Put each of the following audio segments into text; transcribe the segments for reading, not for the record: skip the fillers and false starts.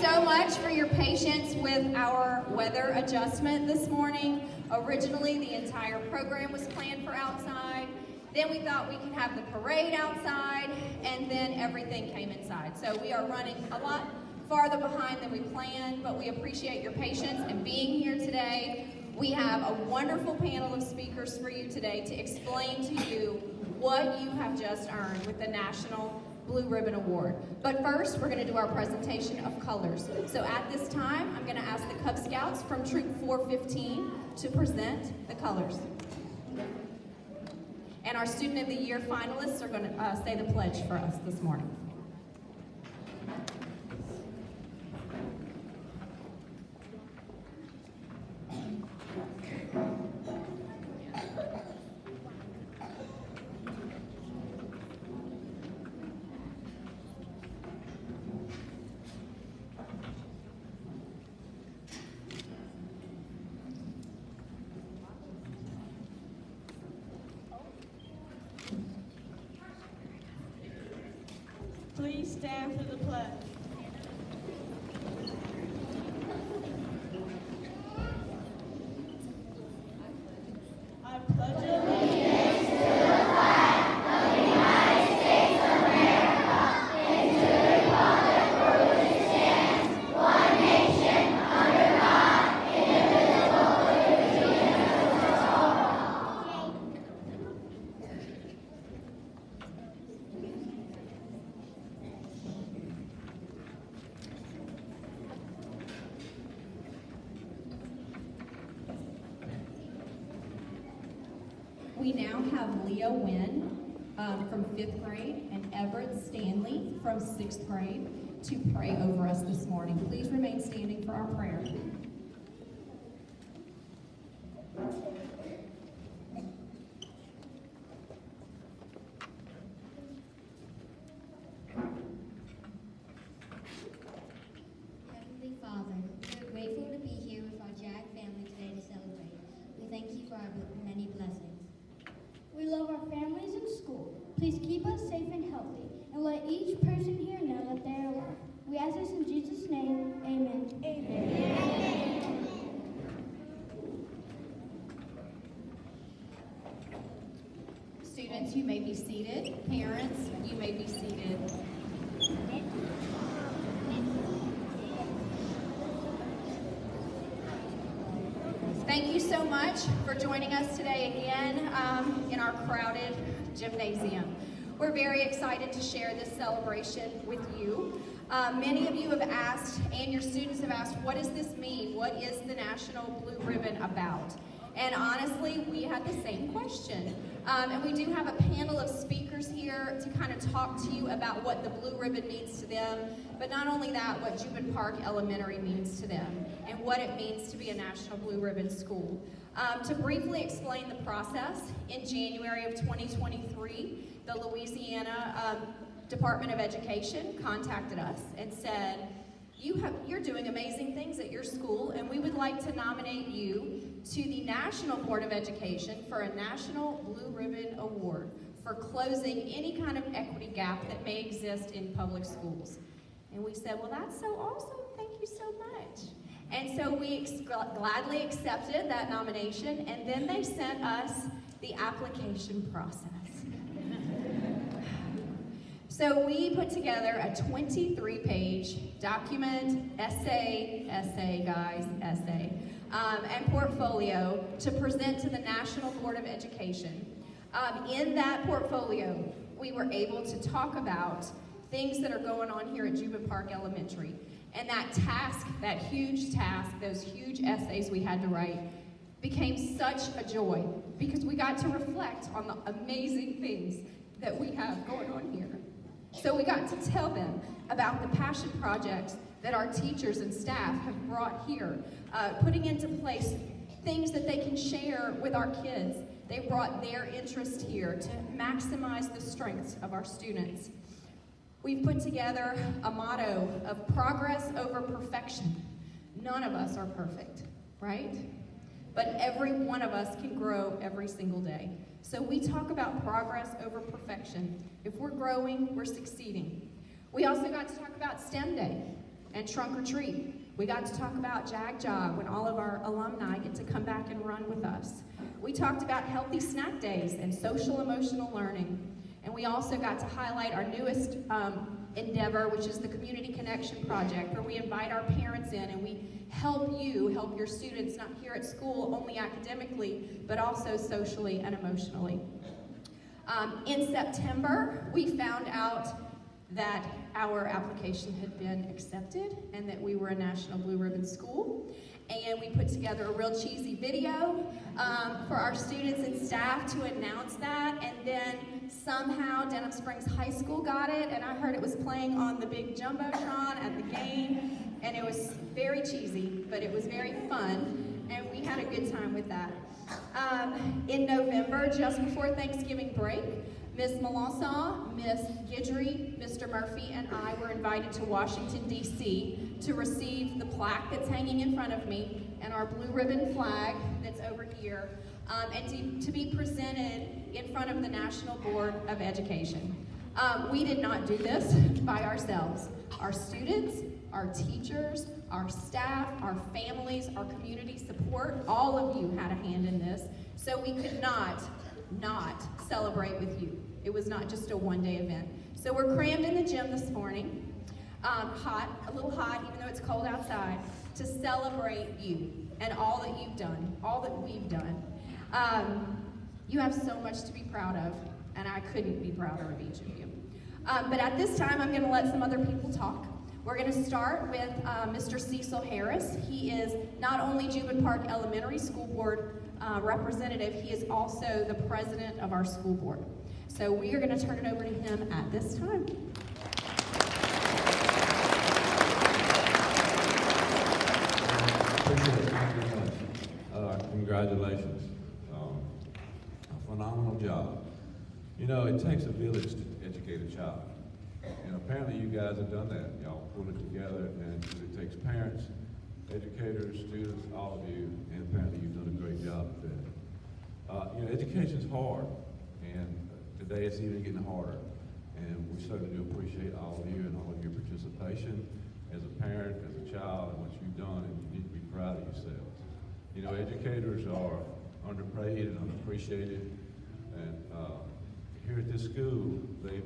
so much for your patience with our weather adjustment this morning. Originally, the entire program was planned for outside. Then we thought we could have the parade outside, and then everything came inside. So we are running a lot farther behind than we planned, but we appreciate your patience and being here today. We have a wonderful panel of speakers for you today to explain to you what you have just earned with the National Blue Ribbon Award. But first, we're going to do our presentation of colors. So at this time, I'm going to ask the Cub Scouts from Troop 415 to present the colors. And our Student of the Year finalists are going to say the pledge for us this morning. Please stand for the pledge. I pledge allegiance to the flag of the United States of America and to the republic for which it stands, one nation, under God, indivisible, with liberty and justice for all. We now have Leah Wynn from 5th grade and Everett Stanley from 6th grade to pray over us this morning. Please remain standing for our prayer. Heavenly Father, we are grateful to be here with our JAG family today to celebrate. We thank you for our many blessings. We love our families and school. Please keep us safe and healthy, and let each person here know that they are loved. We ask this in Jesus' name, amen. Amen. Students, you may be seated. Parents, you may be seated. Thank you so much for joining us today again in our crowded gymnasium. We're very excited to share this celebration with you. Many of you have asked, and your students have asked, what does this mean? What is the National Blue Ribbon about? And honestly, we had the same question. And we do have a panel of speakers here to kind of talk to you about what the Blue Ribbon means to them, but not only that, what Jubin Park Elementary means to them, and what it means to be a National Blue Ribbon school. To briefly explain the process, in January of 2023, the Louisiana Department of Education contacted us and said, you're doing amazing things at your school, and we would like to nominate you to the National Board of Education for a National Blue Ribbon Award for closing any kind of equity gap that may exist in public schools. And we said, well, that's so awesome, thank you so much. And so we gladly accepted that nomination, and then they sent us the application process. So we put together a 23-page document, essay, and portfolio to present to the National Board of Education. In that portfolio, we were able to talk about things that are going on here at Jubin Park Elementary. And that task, that huge task, those huge essays we had to write, became such a joy because we got to reflect on the amazing things that we have going on here. So we got to tell them about the passion projects that our teachers and staff have brought here, putting into place things that they can share with our kids. They brought their interest here to maximize the strengths of our students. We've put together a motto of progress over perfection. None of us are perfect, right? But every one of us can grow every single day. So we talk about progress over perfection. If we're growing, we're succeeding. We also got to talk about STEM Day and Trunk or Treat. We got to talk about Jag Jog when all of our alumni get to come back and run with us. We talked about healthy snack days and social emotional learning. And we also got to highlight our newest endeavor, which is the Community Connection Project, where we invite our parents in and we help your students, not here at school only academically, but also socially and emotionally. In September, we found out that our application had been accepted and that we were a National Blue Ribbon School. And we put together a real cheesy video for our students and staff to announce that. And then somehow Denham Springs High School got it, and I heard it was playing on the big Jumbotron at the game. And it was very cheesy, but it was very fun, and we had a good time with that. In November, just before Thanksgiving break, Ms. Melanson, Ms. Guidry, Mr. Murphy, and I were invited to Washington, D.C. to receive the plaque that's hanging in front of me and our blue ribbon flag that's over here, and to be presented in front of the National Board of Education. We did not do this by ourselves. Our students, our teachers, our staff, our families, our community support, all of you had a hand in this, so we could not celebrate with you. It was not just a one-day event. So we're crammed in the gym this morning, a little hot, even though it's cold outside, to celebrate you and all that you've done, all that we've done. You have so much to be proud of, and I couldn't be prouder of each of you. But at this time, I'm gonna let some other people talk. We're going to start with Mr. Cecil Harris. He is not only Jubin Park Elementary School Board representative, he is also the president of our school board. So we are going to turn it over to him at this time. Appreciate it. Thank you very much. Congratulations. A phenomenal job. You know, it takes a village to educate a child. And apparently you guys have done that. Y'all pulled it together, and it takes parents, educators, students, all of you, and apparently you've done a great job with that. You know, education's hard, and today it's even getting harder. And we certainly do appreciate all of you and all of your participation as a parent, as a child, and what you've done, and you need to be proud of yourselves. You know, educators are underpaid and unappreciated, and here at this school, they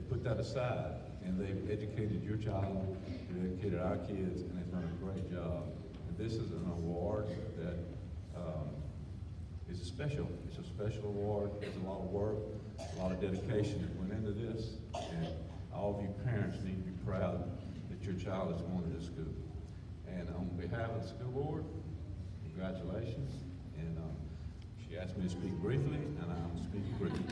put that aside, and they've educated your child, they've educated our kids, and they've done a great job. And this is an award that is special. It's a special award. There's a lot of work, a lot of dedication that went into this, and all of you parents need to be proud that your child is going to this school. And on behalf of the school board, congratulations. And she asked me to speak briefly, and I'm speaking briefly.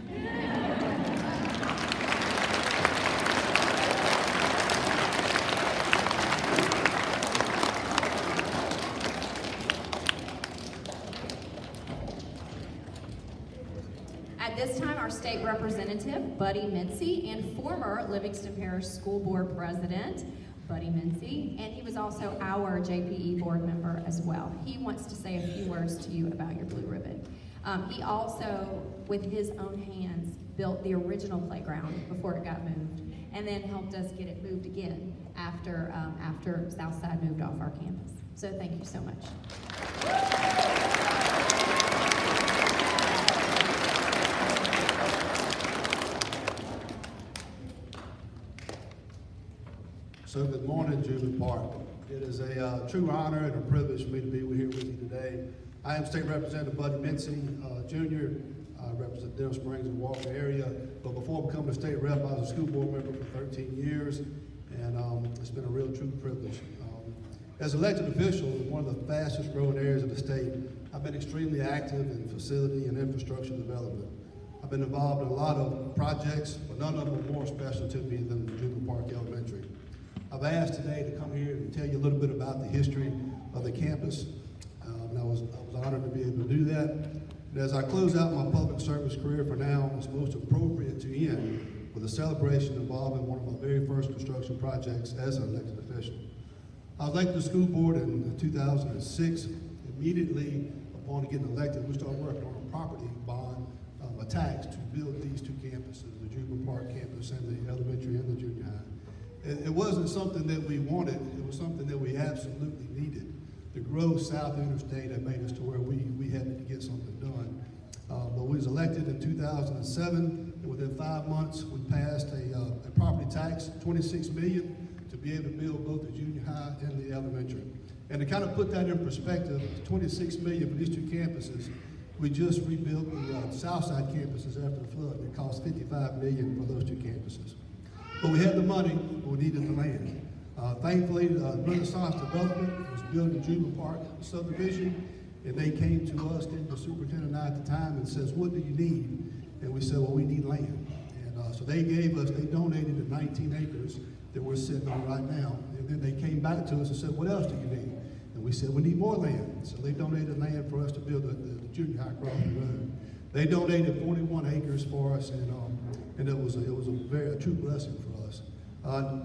At this time, our state representative, Buddy Mincy, and former Livingston Parish School Board President, Buddy Mincy, and he was also our JPE board member as well. He wants to say a few words to you about your blue ribbon. He also, with his own hands, built the original playground before it got moved, and then helped us get it moved again after Southside moved off our campus. So thank you so much. So good morning, Jubin Park. It is a true honor and a privilege for me to be here with you today. I am State Representative Buddy Mincy, Jr. I represent Denham Springs and Walker area. But before becoming a state rep, I was a school board member for 13 years, and it's been a real true privilege. As elected official in one of the fastest growing areas of the state, I've been extremely active in facility and infrastructure development. I've been involved in a lot of projects, but none of them are more special to me than Jubin Park Elementary. I've asked today to come here and tell you a little bit about the history of the campus, and I was honored to be able to do that. And as I close out my public service career for now, it's most appropriate to end with a celebration involving one of my very first construction projects as an elected official. I was elected to the school board in 2006. Immediately upon getting elected, we started working on a property bond tax to build these two campuses, the Jubin Park campus and the elementary and the junior high. It wasn't something that we wanted, it was something that we absolutely needed. The growth south interstate had made us to where we had to get something done. But we was elected in 2007, and within 5 months, we passed a property tax, $26 million, to be able to build both the junior high and the elementary. And to kind of put that in perspective, $26 million for these two campuses, we just rebuilt the south side campuses after the flood. It cost $55 million for those two campuses. But we had the money, but we needed the land. Thankfully, Renaissance Development was building Jubilee Park subdivision, and they came to us, came to the superintendent and I at the time, and says, "What do you need?" And we said, "Well, we need land." And so they donated the 19 acres that we're sitting on right now. And then they came back to us and said, "What else do you need?" And we said, "We need more land." So they donated land for us to build the junior high across the road. They donated 41 acres for us, and it was a true blessing for us.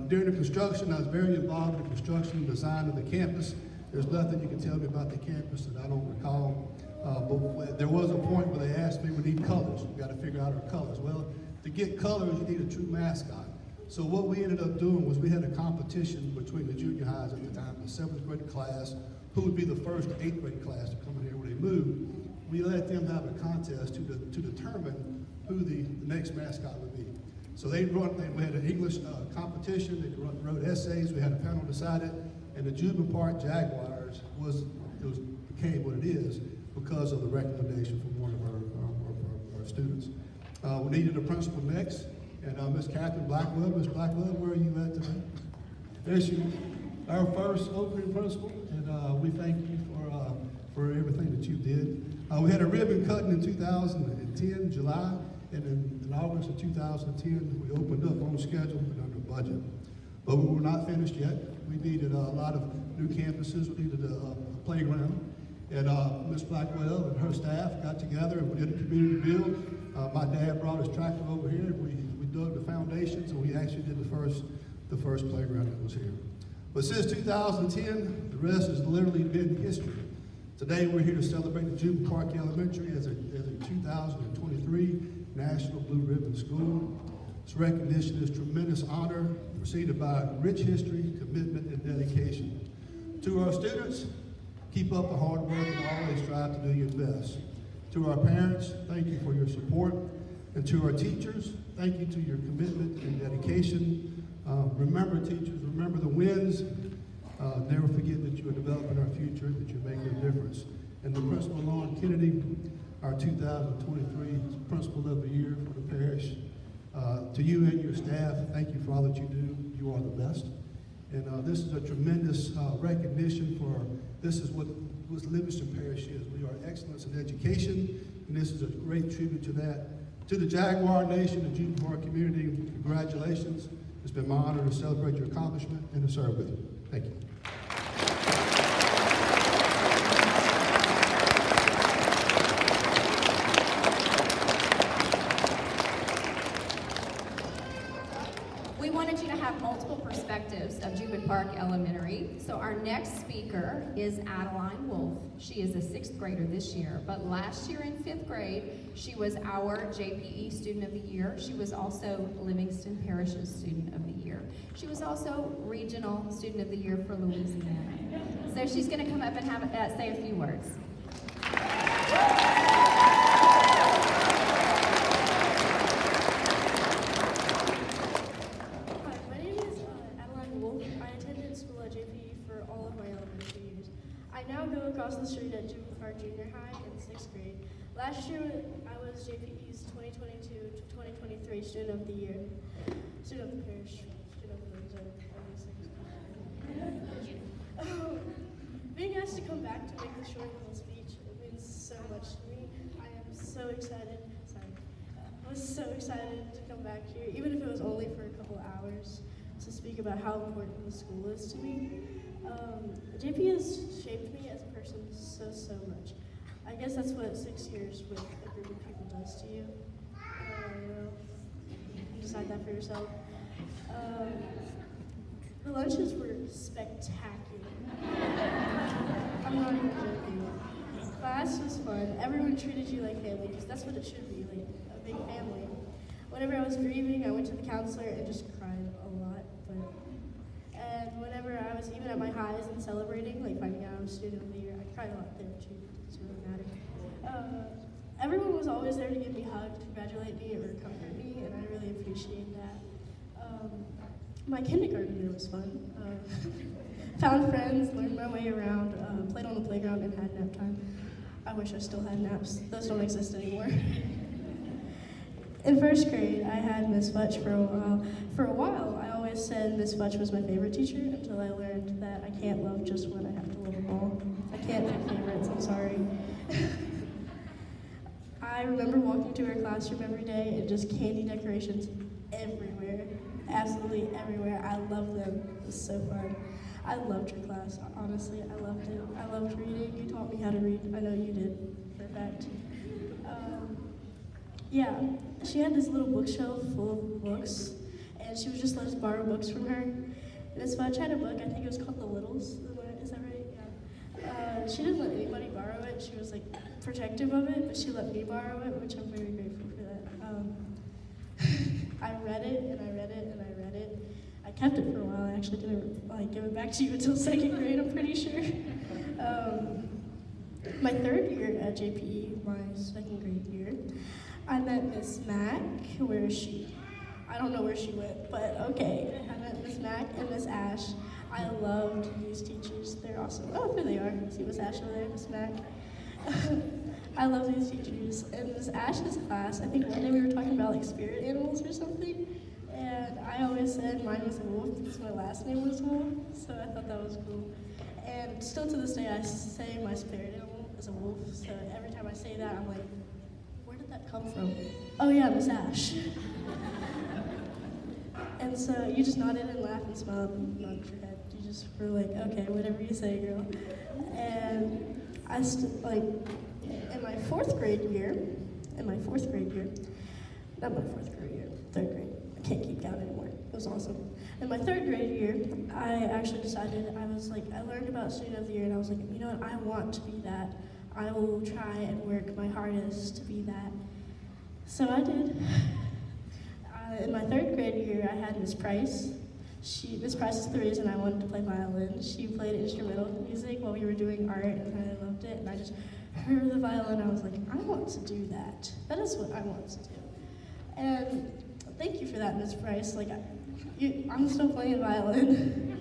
During the construction, I was very involved in the construction and design of the campus. There's nothing you can tell me about the campus that I don't recall. But there was a point where they asked me, "We need colors. We got to figure out our colors." Well, to get colors, you need a true mascot. So what we ended up doing was we had a competition between the junior highs at the time, the 7th grade class, who would be the first 8th grade class to come in here when they moved. We let them have a contest to determine who the next mascot would be. So we had an English competition, they wrote essays, we had a panel decided, and the Jubilee Park Jaguars became what it is because of the recommendation from one of our students. We needed a principal next, and Miss Catherine Blackwell. Miss Blackwell, where are you at today? There she is, our first opening principal, and we thank you for everything that you did. We had a ribbon cutting in 2010, July, and in August of 2010, we opened up on schedule and under budget. But we were not finished yet. We needed a lot of new campuses. We needed a playground. And Ms. Blackwell and her staff got together and we did a community build. My dad brought his tractor over here. We dug the foundations and we actually did the first playground that was here. But since 2010, the rest has literally been history. Today we're here to celebrate the Jubilee Park Elementary as a 2023 National Blue Ribbon School. This recognition is tremendous honor, preceded by rich history, commitment, and dedication. To our students, keep up the hard work and always strive to do your best. To our parents, thank you for your support. And to our teachers, thank you to your commitment and dedication. Remember, teachers, remember the wins. Never forget that you are developing our future, that you're making a difference. And the Principal Lauren Kennedy, our 2023 Principal of the Year for the parish. To you and your staff, thank you for all that you do. You are the best. And this is a tremendous recognition for, this is what Livingston Parish is. We are excellence in education, and this is a great tribute to that. To the Jaguar Nation and Jubilee Park community, congratulations. It's been my honor to celebrate your accomplishment and to serve with you. Thank you. We wanted you to have multiple perspectives of Jubilee Park Elementary. So our next speaker is Adeline Wolf. She is a 6th grader this year, but last year in 5th grade, she was our JPE Student of the Year. She was also Livingston Parish's Student of the Year. She was also Regional Student of the Year for Louisiana. So she's gonna come up and say a few words. Across the street at Jubilee Park Junior High in 6th grade. Last year, I was JPE's 2022-2023 Student of the Year. Student of the Parish. Student of the Being asked to come back to make the short little speech, it means so much to me. I am so excited. I was so excited to come back here, even if it was only for a couple hours, to speak about how important the school is to me. JP has shaped me as a person so much. I guess that's what 6 years with a group of people does to you. You can decide that for yourself. The lunches were spectacular. I'm not even joking. Class was fun. Everyone treated you like family, because that's what it should be, like a big family. Whenever I was grieving, I went to the counselor and just cried a lot, but student of the year. I cried a lot there too. It doesn't really matter. Everyone was always there to give me hugs, congratulate me, or comfort me, and I really appreciate that. My kindergarten year was fun. Found friends, learned my way around, played on the playground, and had nap time. I wish I still had naps. Those don't exist anymore. In first grade, I had Miss Futch for a while. For a while, I always said Miss Futch was my favorite teacher until I learned that I can't love just one, I have to love them all. I can't pick favorites, I'm sorry. I remember walking to her classroom every day and just candy decorations everywhere. Absolutely everywhere. I loved them. It was so fun. I loved your class. Honestly, I loved it. I loved reading. You taught me how to read. I know you did. Perfect. Yeah, she had this little bookshelf full of books, and she would just let us borrow books from her. Miss Fudge had a book, I think it was called The Littles. Is that right? Yeah. She didn't let anybody borrow it. She was like protective of it, but she let me borrow it, which I'm very grateful for that. I read it, and I read it, and I read it. I kept it for a while. I actually didn't give it back to you until second grade, I'm pretty sure. My third year at JPE, my second grade year, I met Miss Mack. Where is she? I don't know where she went, but okay. I met Miss Mack and Miss Ash. I loved these teachers. They're awesome. Oh, there they are. See Miss Ash over there, Miss Mack. I love these teachers. In Miss Ash's class, I think one day we were talking about like spirit animals or something, and I always said mine was a wolf because my last name was Wolf, so I thought that was cool. And still to this day, I say my spirit animal is a wolf, so every time I say that, I'm like, where did that come from? Oh yeah, Miss Ash. And so you just nodded and laughed and smiled and nodded your head. You just were like, okay, whatever you say, girl. And I in my fourth grade year, third grade, I can't keep count anymore. It was awesome. In my third grade year, I actually decided, I learned about student of the year, and I was like, you know what, I want to be that. I will try and work my hardest to be that. So I did. In my third grade year, I had Miss Price. Miss Price is the reason I wanted to play violin. She played instrumental music while we were doing art, and I loved it. And I just heard the violin, I was like, I want to do that. That is what I want to do. And thank you for that, Miss Price. I'm still playing violin.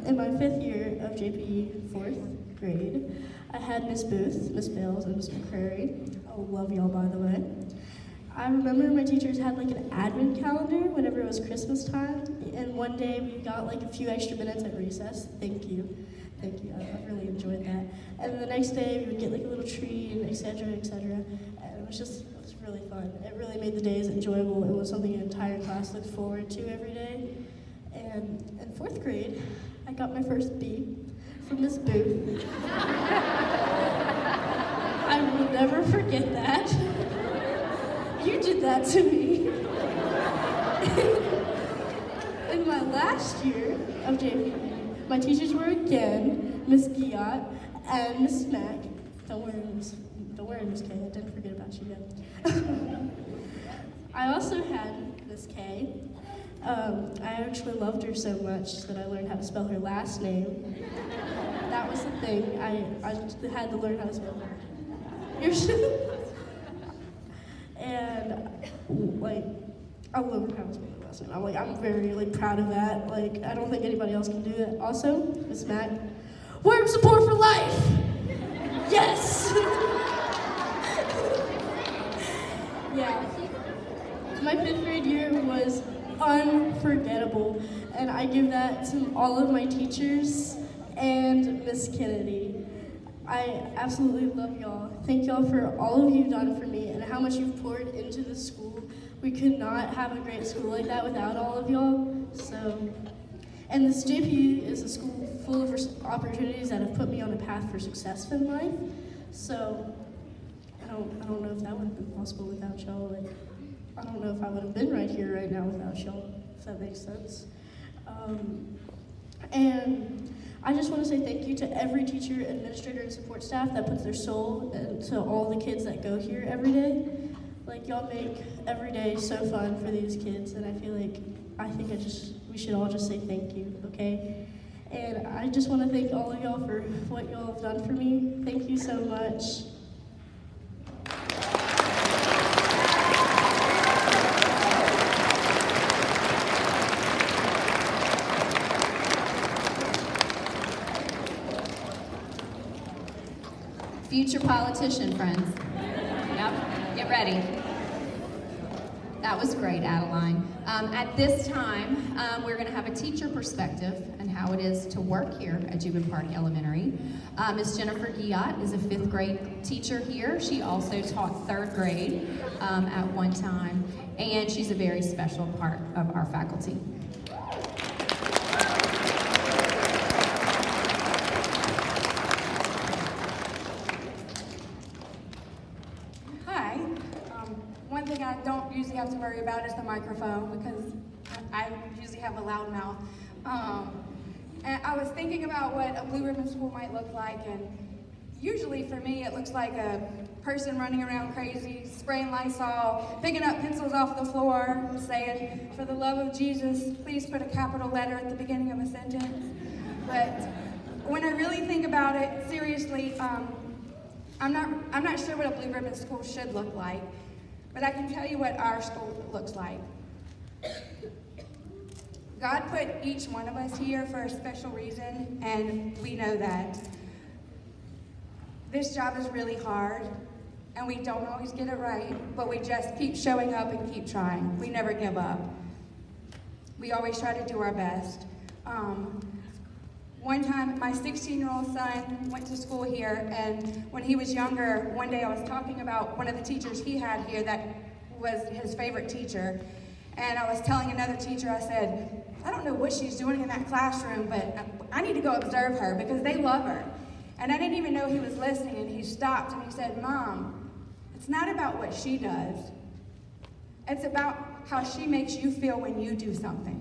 In my fifth year of JPE, fourth grade, I had Miss Booth, Miss Bales, and Miss McCrary. I love y'all, by the way. I remember my teachers had an advent calendar whenever it was Christmas time, and one day we got a few extra minutes at recess. Thank you. I really enjoyed that. And then the next day we would get a little tree and et cetera, and it was really fun. It really made the days enjoyable. It was something an entire class looked forward to every day. And in fourth grade, I got my first B from Miss Booth. I will never forget that. You did that to me. In my last year of JPE, my teachers were again Miss Giat and Miss Mack. Don't worry, Miss K. I didn't forget about you yet. I also had Miss K. I actually loved her so much that I learned how to spell her last name. That was the thing. I had to learn how to spell her. And I love how to spell her last name. I'm very proud of that. I don't think anybody else can do that. Also, Miss Mack, word support for life. Yes. Yeah. My fifth grade year was unforgettable, and I give that to all of my teachers and Miss Kennedy. I absolutely love y'all. Thank y'all for all of you've done for me and how much you've poured into the school. We could not have a great school like that without all of y'all. And this JPE is a school full of opportunities that have put me on a path for success in life. So I don't know if that would have been possible without y'all. I don't know if I would have been right here right now without y'all, if that makes sense. And I just want to say thank you to every teacher, administrator, and support staff that puts their soul into all the kids that go here every day. Y'all make every day so fun for these kids, and I think we should all just say thank you, okay? And I just want to thank all of y'all for what y'all have done for me. Thank you so much. Future politician, friends. Yep, get ready. That was great, Adeline. At this time, we're going to have a teacher perspective and how it is to work here at Jubin Park Elementary. Ms. Jennifer Guillot is a 5th grade teacher here. She also taught 3rd grade at one time, and she's a very special part of our faculty. Hi. One thing I don't usually have to worry about is the microphone because I usually have a loud mouth. And I was thinking about what a blue ribbon school might look like, and usually for me it looks like a person running around crazy, spraying Lysol, picking up pencils off the floor, saying, "For the love of Jesus, please put a capital letter at the beginning of a sentence." But when I really think about it, seriously, I'm not sure what a blue ribbon school should look like, but I can tell you what our school looks like. God put each one of us here for a special reason, and we know that. This job is really hard, and we don't always get it right, but we just keep showing up and keep trying. We never give up. We always try to do our best. One time, my 16-year-old son went to school here, and when he was younger, one day I was talking about one of the teachers he had here that was his favorite teacher, and I was telling another teacher, I said, "I don't know what she's doing in that classroom, but I need to go observe her because they love her." And I didn't even know he was listening, and he stopped and he said, "Mom, it's not about what she does. It's about how she makes you feel when you do something."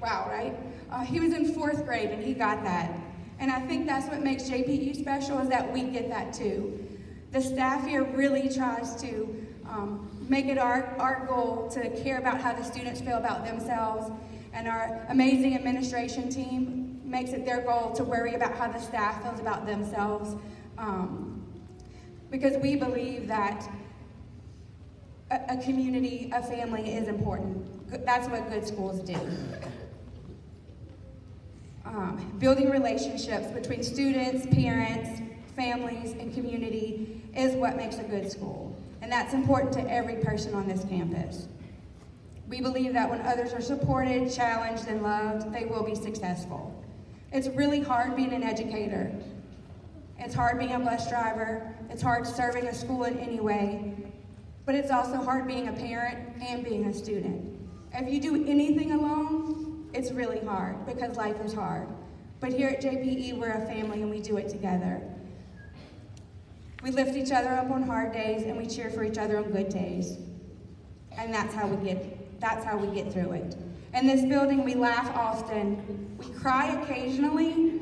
Wow, right? He was in 4th grade and he got that. And I think that's what makes JPE special, is that we get that too. The staff here really tries to make it our goal to care about how the students feel about themselves. And our amazing administration team makes it their goal to worry about how the staff feels about themselves. Because we believe that a community, a family is important. That's what good schools do. Building relationships between students, parents, families, and community is what makes a good school. And that's important to every person on this campus. We believe that when others are supported, challenged, and loved, they will be successful. It's really hard being an educator. It's hard being a bus driver. It's hard serving a school in any way. But it's also hard being a parent and being a student. If you do anything alone, it's really hard because life is hard. But here at JPE, we're a family and we do it together. We lift each other up on hard days and we cheer for each other on good days. And that's how we get through it. In this building, we laugh often, we cry occasionally,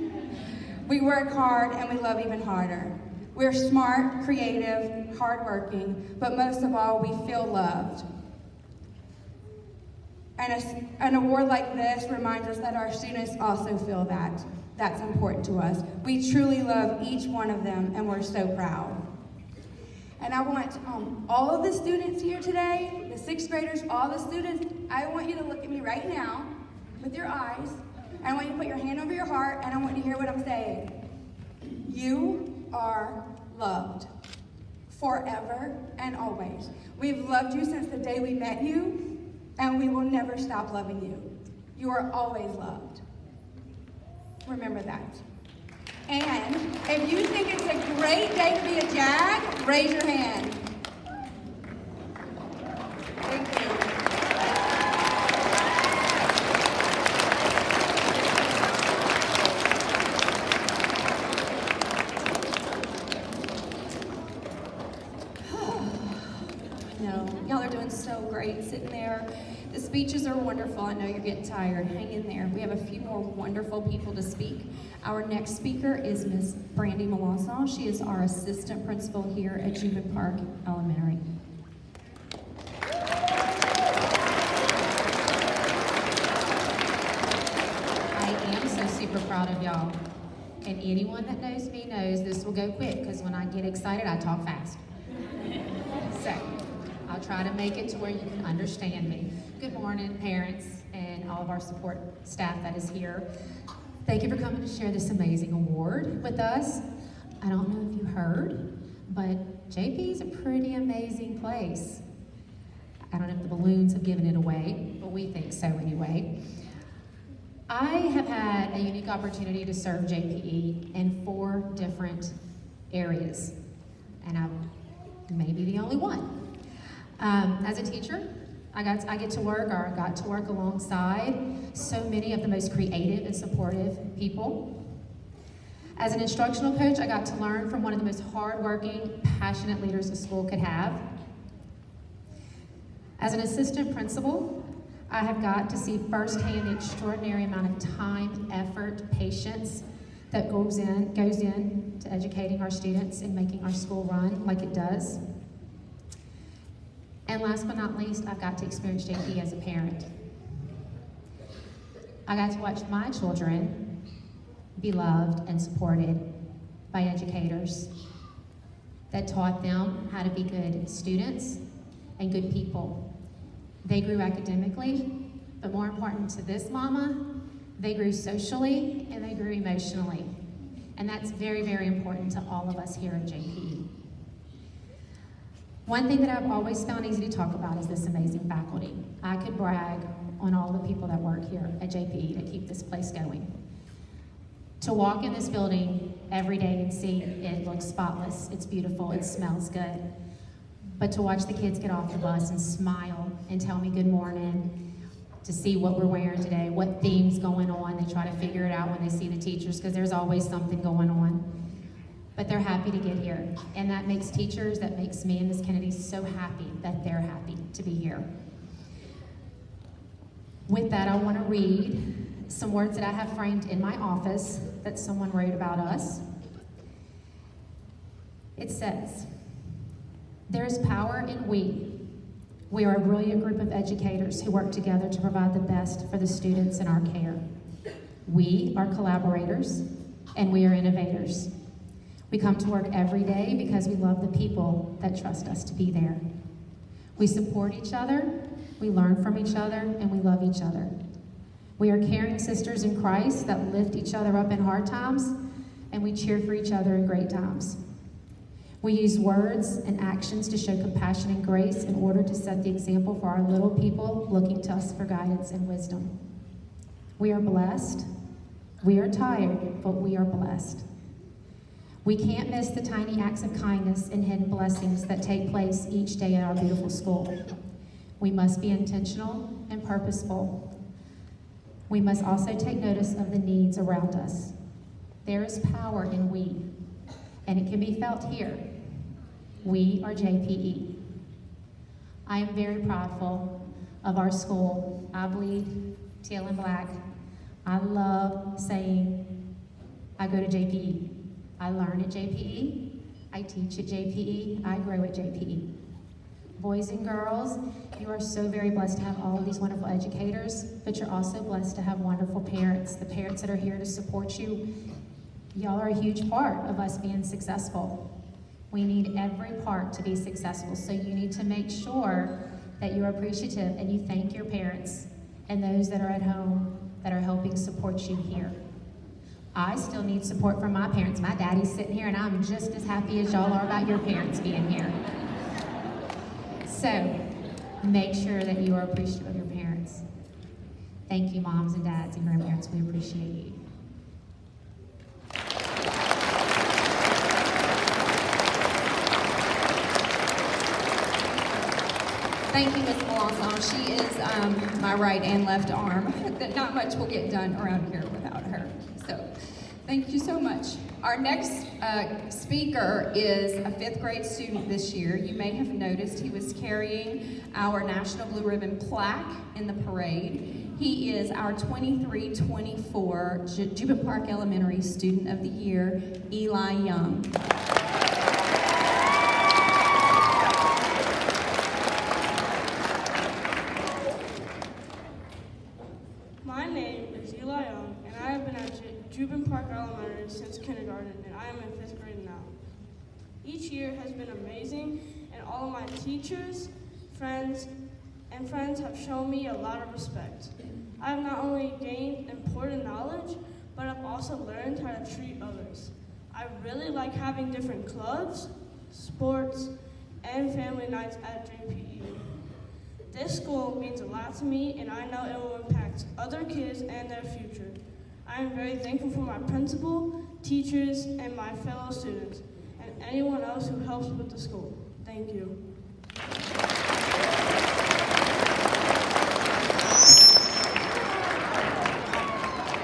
we work hard, and we love even harder. We're smart, creative, hardworking, but most of all, we feel loved. And an award like this reminds us that our students also feel that. That's important to us. We truly love each one of them, and we're so proud. And I want all of the students here today, the 6th graders, all the students, I want you to look at me right now with your eyes, and I want you to put your hand over your heart, and I want you to hear what I'm saying. You are loved forever and always. We've loved you since the day we met you, and we will never stop loving you. You are always loved. Remember that. And if you think it's a great day to be a JAG, raise your hand. Thank you. No, y'all are doing so great sitting there. The speeches are wonderful. I know you're getting tired. Hang in there. We have a few more wonderful people to speak. Our next speaker is Ms. Brandy Melanson. She is our assistant principal here at Jubin Park Elementary. I proud of y'all. And anyone that knows me knows this will go quick, because when I get excited, I talk fast. So, I'll try to make it to where you can understand me. Good morning, parents, and all of our support staff that is here. Thank you for coming to share this amazing award with us. I don't know if you heard, but JPE is a pretty amazing place. I don't know if the balloons have given it away, but we think so anyway. I have had a unique opportunity to serve JPE in 4 different areas, and I may be the only one. As a teacher, I got to work alongside so many of the most creative and supportive people. As an instructional coach, I got to learn from one of the most hardworking, passionate leaders a school could have. As an assistant principal, I have got to see firsthand the extraordinary amount of time, effort, patience that goes in to educating our students and making our school run like it does. And last but not least, I've got to experience JPE as a parent. I got to watch my children be loved and supported by educators that taught them how to be good students and good people. They grew academically, but more important to this mama, they grew socially and they grew emotionally. And that's very, very important to all of us here at JPE. One thing that I've always found easy to talk about is this amazing faculty. I could brag on all the people that work here at JPE to keep this place going. To walk in this building every day and see it looks spotless, it's beautiful, it smells good. But to watch the kids get off the bus and smile and tell me good morning, to see what we're wearing today, what theme's going on, they try to figure it out when they see the teachers, because there's always something going on. But they're happy to get here. And that makes teachers, that makes me and Ms. Kennedy so happy that they're happy to be here. With that, I want to read some words that I have framed in my office that someone wrote about us. It says, "There is power in we. We are a brilliant group of educators who work together to provide the best for the students in our care. We are collaborators, and we are innovators. We come to work every day because we love the people that trust us to be there. We support each other, we learn from each other, and we love each other. We are caring sisters in Christ that lift each other up in hard times, and we cheer for each other in great times. We use words and actions to show compassion and grace in order to set the example for our little people looking to us for guidance and wisdom. We are blessed. We are tired, but we are blessed. We can't miss the tiny acts of kindness and hidden blessings that take place each day at our beautiful school. We must be intentional and purposeful. We must also take notice of the needs around us. There is power in we, and it can be felt here. We are JPE. I am very proudful of our school. I bleed teal and black. I love saying I go to JPE. I learn at JPE. I teach at JPE. I grow at JPE. Boys and girls, you are so very blessed to have all of these wonderful educators, but you're also blessed to have wonderful parents, the parents that are here to support you. Y'all are a huge part of us being successful. We need every part to be successful, so you need to make sure that you're appreciative and you thank your parents and those that are at home that are helping support you here. I still need support from my parents. My daddy's sitting here and I'm just as happy as y'all are about your parents being here. So, make sure that you are appreciative of your parents. Thank you, moms and dads and grandparents. We appreciate you. Thank you, Ms. Melanson. She is my right and left arm. Not much will get done around here without her. So, thank you so much. Our next speaker is a 5th grade student this year. You may have noticed he was carrying our National Blue Ribbon plaque in the parade. He is our 23-24 Juba Park Elementary Student of the Year, Eli Young. My name is Eli Young, and I have been at Jubin Park Elementary since kindergarten, and I am in 5th grade now. Each year has been amazing, and all of my teachers, friends have shown me a lot of respect. I have not only gained important knowledge, but I've also learned how to treat others. I really like having different clubs, sports, and family nights at JPE. This school means a lot to me, and I know it will impact other kids and their future. I am very thankful for my principal, teachers, and my fellow students, and anyone else who helps with the school. Thank you.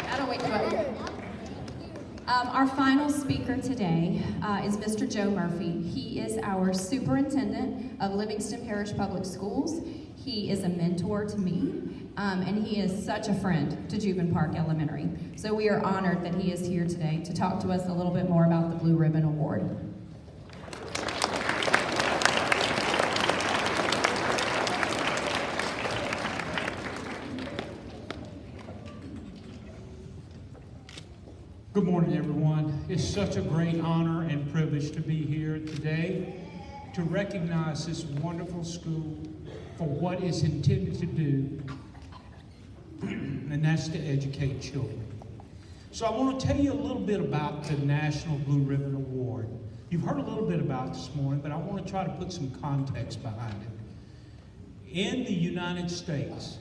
That'll wake you up. Our final speaker today is Mr. Joe Murphy. He is our superintendent of Livingston Parish Public Schools. He is a mentor to me, and he is such a friend to Jubin Park Elementary. So we are honored that he is here today to talk to us a little bit more about the Blue Ribbon Award. Good morning, everyone. It's such a great honor and privilege to be here today to recognize this wonderful school for what it's intended to do, and that's to educate children. So I want to tell you a little bit about the National Blue Ribbon Award. You've heard a little bit about it this morning, but I want to try to put some context behind it. In the United States,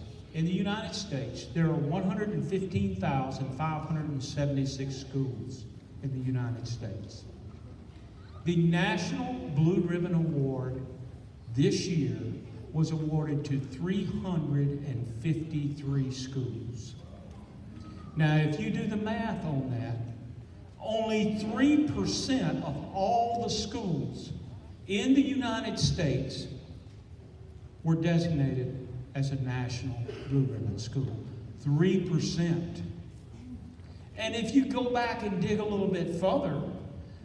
there are 115,576 schools in the United States. The National Blue Ribbon Award this year was awarded to 353 schools. Now, if you do the math on that, only 3% of all the schools in the United States were designated as a National Blue Ribbon school. 3%. And if you go back and dig a little bit further,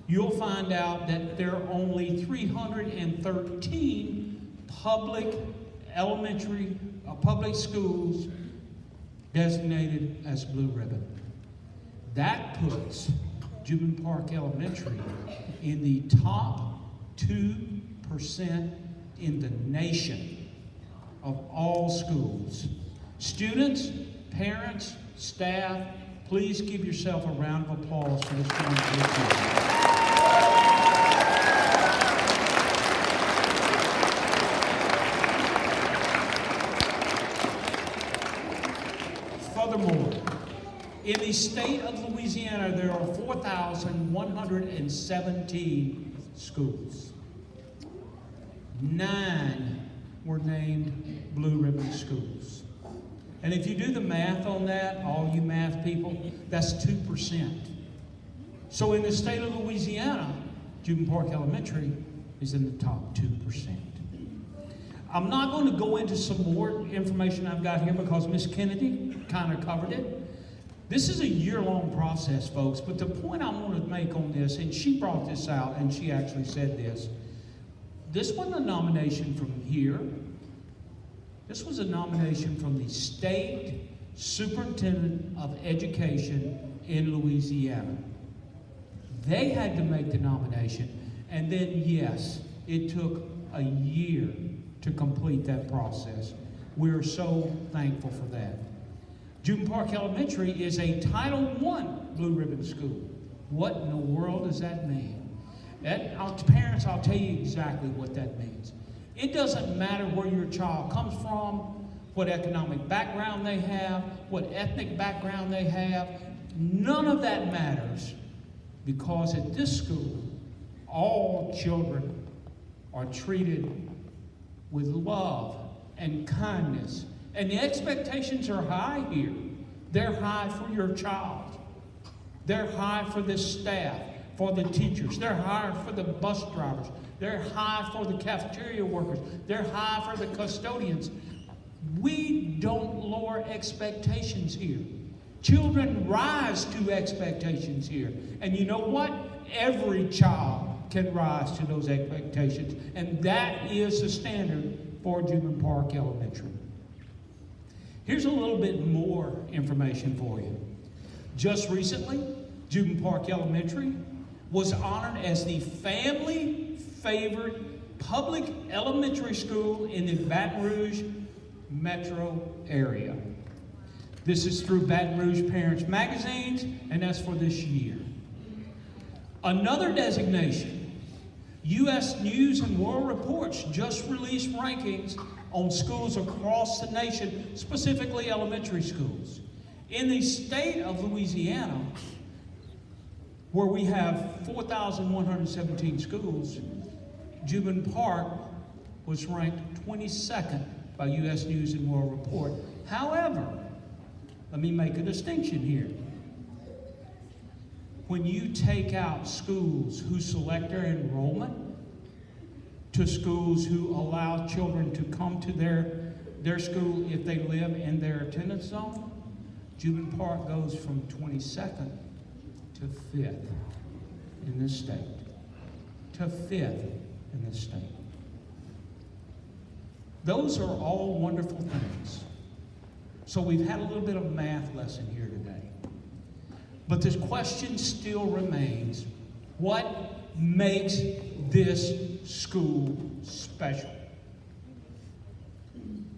you'll find out that there are only 313 public schools designated as Blue Ribbon. That puts Jubin Park Elementary in the top 2% in the nation of all schools. Students, parents, staff, please give yourself a round of applause for this wonderful team. Furthermore, in the state of Louisiana, there are 4,117 schools. 9 were named Blue Ribbon schools. And if you do the math on that, all you math people, that's 2%. So in the state of Louisiana, Jubin Park Elementary is in the top 2%. I'm not going to go into some more information I've got here because Miss Kennedy kind of covered it. This is a year-long process, folks, but the point I want to make on this, and she brought this out, and she actually said this wasn't a nomination from here. This was a nomination from the State Superintendent of Education in Louisiana. They had to make the nomination, and then, yes, it took a year to complete that process. We're so thankful for that. Jubin Park Elementary is a Title I Blue Ribbon school. What in the world does that mean? Parents, I'll tell you exactly what that means. It doesn't matter where your child comes from, what economic background they have, what ethnic background they have. None of that matters, because at this school, all children are treated with love and kindness. And the expectations are high here. They're high for your child. They're high for the staff, for the teachers. They're high for the bus drivers. They're high for the cafeteria workers. They're high for the custodians. We don't lower expectations here. Children rise to expectations here. And you know what? Every child can rise to those expectations. And that is the standard for Jubin Park Elementary. Here's a little bit more information for you. Just recently, Jubin Park Elementary was honored as the family favorite public elementary school in the Baton Rouge metro area. This is through Baton Rouge Parents Magazines, and that's for this year. Another designation, U.S. News and World Reports just released rankings on schools across the nation, specifically elementary schools. In the state of Louisiana, where we have 4,117 schools, Jubin Park was ranked 22nd by U.S. News and World Report. However, let me make a distinction here. When you take out schools who select their enrollment to schools who allow children to come to their school if they live in their attendance zone, Jubin Park goes from 22nd to 5th in this state. To 5th in this state. Those are all wonderful things. So we've had a little bit of a math lesson here today. But this question still remains, what makes this school special?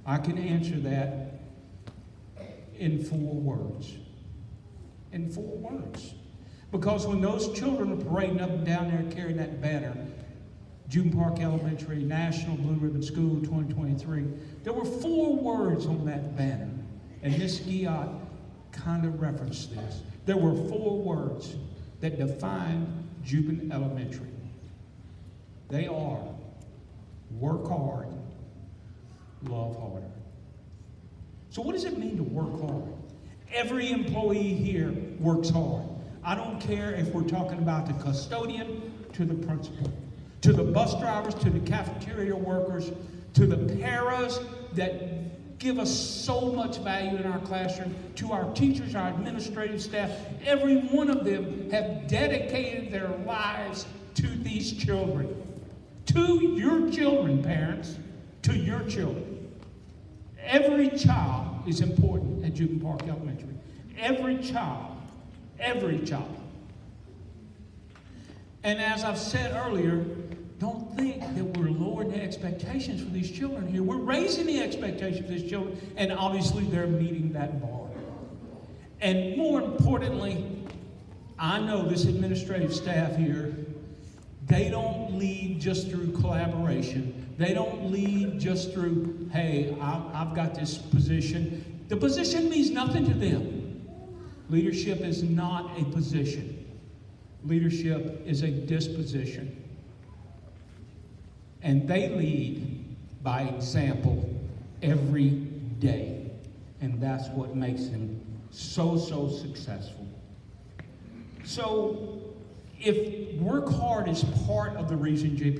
I can answer that in 4 words. In 4 words. Because when those children are parading up and down there carrying that banner, Jubin Park Elementary National Blue Ribbon School 2023, there were 4 words on that banner. And Ms. Giat kind of referenced this. There were 4 words that define Jubin Elementary. They are work hard, love harder. So what does it mean to work hard? Every employee here works hard. I don't care if we're talking about the custodian to the principal, to the bus drivers, to the cafeteria workers, to the paras that give us so much value in our classroom, to our teachers, our administrative staff. Every one of them have dedicated their lives to these children. To your children, parents, to your children. Every child is important at Jubin Park Elementary. Every child. Every child. And as I've said earlier, don't think that we're lowering the expectations for these children here. We're raising the expectations for these children, and obviously they're meeting that bar. And more importantly, I know this administrative staff here, they don't lead just through collaboration. They don't lead just through, hey, I've got this position. The position means nothing to them. Leadership is not a position. Leadership is a disposition. And they lead by example every day. And that's what makes them so successful. So, if work hard is part of the reason JPE